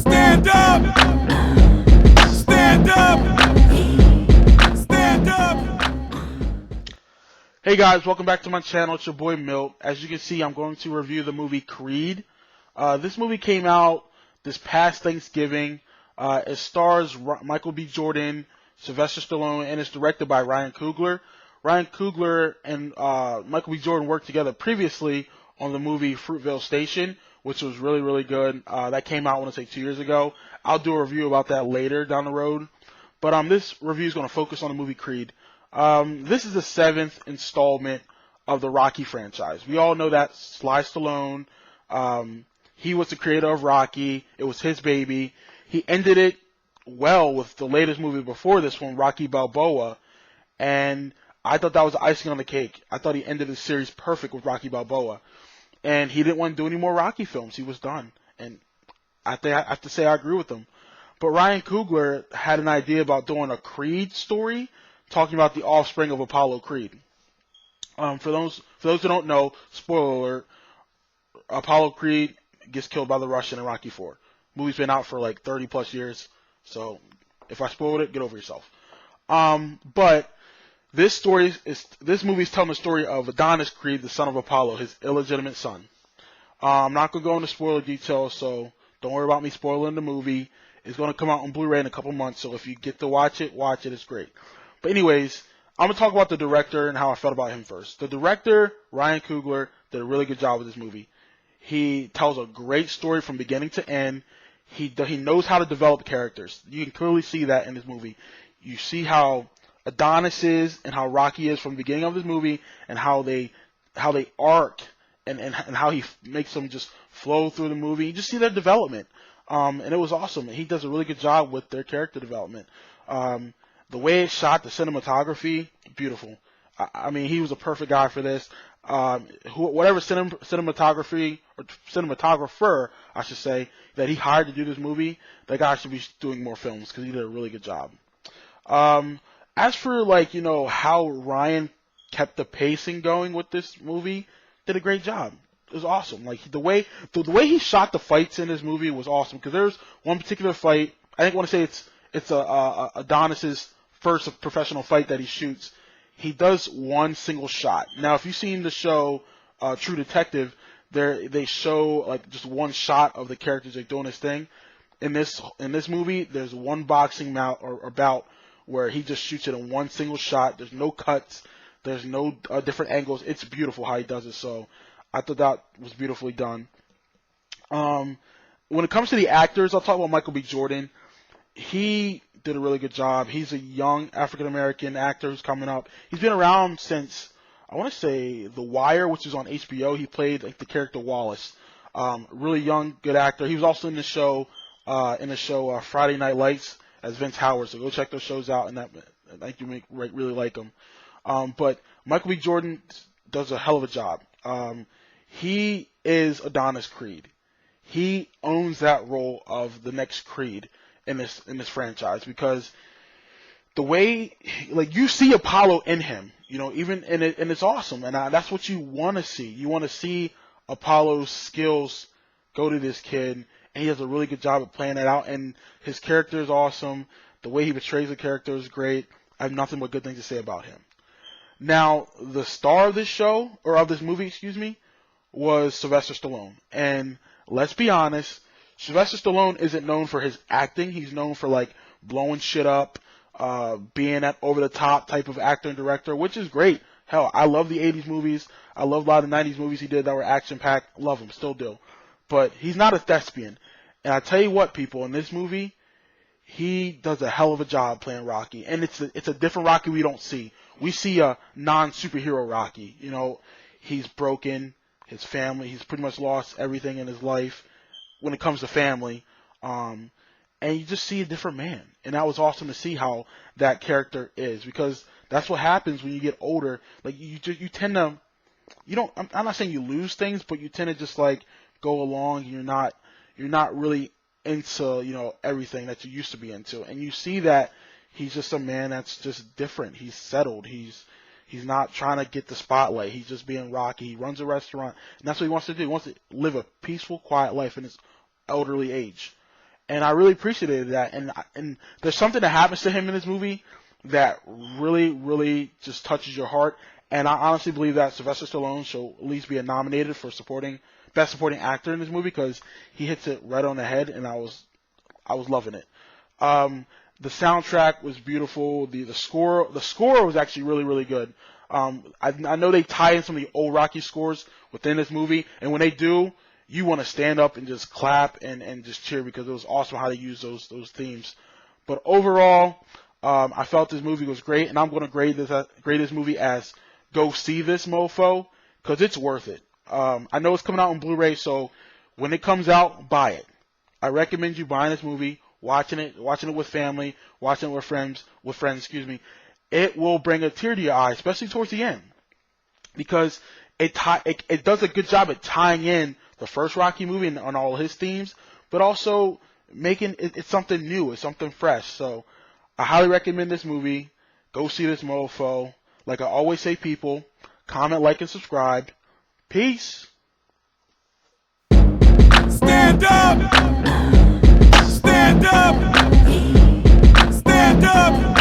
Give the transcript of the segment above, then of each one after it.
Stand up! Stand up! Stand up! Hey guys, welcome back to my channel. It's your boy Milt. As you can see, I'm going to review the movie Creed. This movie came out this past Thanksgiving. It stars Michael B. Jordan, Sylvester Stallone, and it's directed by Ryan Coogler. Ryan Coogler and Michael B. Jordan worked together previously on the movie Fruitvale Station, which was really, really good. That came out, I want to say, 2 years ago. I'll do a review about that later down the road. But this review is going to focus on the movie Creed. This is the 7th installment of the Rocky franchise. We all know that Sly Stallone, he was the creator of Rocky. It was his baby. He ended it well with the latest movie before this one, Rocky Balboa. And I thought that was icing on the cake. I thought he ended the series perfect with Rocky Balboa. And he didn't want to do any more Rocky films. He was done. And I have to say I agree with him. But Ryan Coogler had an idea about doing a Creed story, talking about the offspring of Apollo Creed. For those who don't know, spoiler alert, Apollo Creed gets killed by the Russian in Rocky 4. Movie's been out for like 30 plus years, so if I spoiled it, get over yourself. But this movie is telling the story of Adonis Creed, the son of Apollo, his illegitimate son. I'm not gonna go into spoiler details, so don't worry about me spoiling the movie. It's gonna come out on Blu-ray in a couple months, so if you get to watch it. It's great. But anyways, I'm going to talk about the director and how I felt about him first. The director, Ryan Coogler, did a really good job with this movie. He tells a great story from beginning to end. He knows how to develop characters. You can clearly see that in this movie. You see how Adonis is and how Rocky is from the beginning of this movie, and how they arc and how he makes them just flow through the movie. You just see their development. And it was awesome. He does a really good job with their character development. The way it's shot, the cinematography, beautiful. I mean, he was a perfect guy for this. Whatever cinematography or cinematographer, I should say, that he hired to do this movie, that guy should be doing more films because he did a really good job. As for how Ryan kept the pacing going with this movie, did a great job. It was awesome. Like the way he shot the fights in this movie was awesome. Because there's one particular fight. I want to say it's Adonis's first professional fight that he shoots. He does one single shot. Now, if you've seen the show True Detective, they show like just one shot of the characters like doing his thing. In this movie, there's one boxing bout where he just shoots it in one single shot. There's no cuts. There's no different angles. It's beautiful how he does it. So I thought that was beautifully done. When it comes to the actors, I'll talk about Michael B. Jordan. He did a really good job. He's a young African-American actor who's coming up. He's been around since, I want to say, The Wire, which is on HBO. He played the character Wallace. Really young, good actor. He was also in the show Friday Night Lights as Vince Howard. So go check those shows out, and I think you really like them. But Michael B. Jordan does a hell of a job. He is Adonis Creed. He owns that role of the next Creed in this franchise, because the way you see Apollo in him, even and it's awesome, and that's what you want to see. You want to see Apollo's skills go to this kid, and he does a really good job of playing that out. And his character is awesome. The way he portrays the character is great. I have nothing but good things to say about him. Now, the star of this show, or of this movie, excuse me, was Sylvester Stallone. And let's be honest, Sylvester Stallone isn't known for his acting. He's known for blowing shit up, being that over-the-top type of actor and director, which is great. Hell, I love the 80s movies. I love a lot of the 90s movies he did that were action-packed. Love them, still do. But he's not a thespian. And I tell you what, people, in this movie, he does a hell of a job playing Rocky. And it's a different Rocky we don't see. We see a non-superhero Rocky. He's broken, his family, he's pretty much lost everything in his life when it comes to family. And you just see a different man. And that was awesome to see how that character is, because that's what happens when you get older. You tend to, I'm not saying you lose things, but you tend to just go along, and you're not really into, everything that you used to be into. And you see that he's just a man that's just different. He's settled. He's not trying to get the spotlight. He's just being Rocky. He runs a restaurant, and that's what he wants to do. He wants to live a peaceful, quiet life in his elderly age. and I really appreciated that. And there's something that happens to him in this movie that really, really just touches your heart. And I honestly believe that Sylvester Stallone should at least be nominated for best supporting actor in this movie, because he hits it right on the head, and I was loving it. The soundtrack was beautiful. The score was actually really, really good. I know they tie in some of the old Rocky scores within this movie, and when they do, you want to stand up and just clap and just cheer, because it was awesome how they used those themes. But overall, I felt this movie was great, and I'm going to grade this movie as go see this mofo, because it's worth it. I know it's coming out on Blu-ray, so when it comes out, buy it. I recommend you buying this movie, watching it with family, watching it with friends, excuse me. It will bring a tear to your eye, especially towards the end, because it does a good job at tying in the first Rocky movie and on all his themes, but also making it's something new, it's something fresh. So I highly recommend this movie. Go see this mofo. Like I always say, people, comment, like, and subscribe. Peace. Stand up! Stand up! Stand up!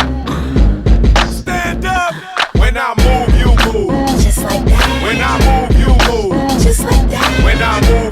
Stand up! When I move, you move. Just like that. When I move, you move. Just like that. When I move,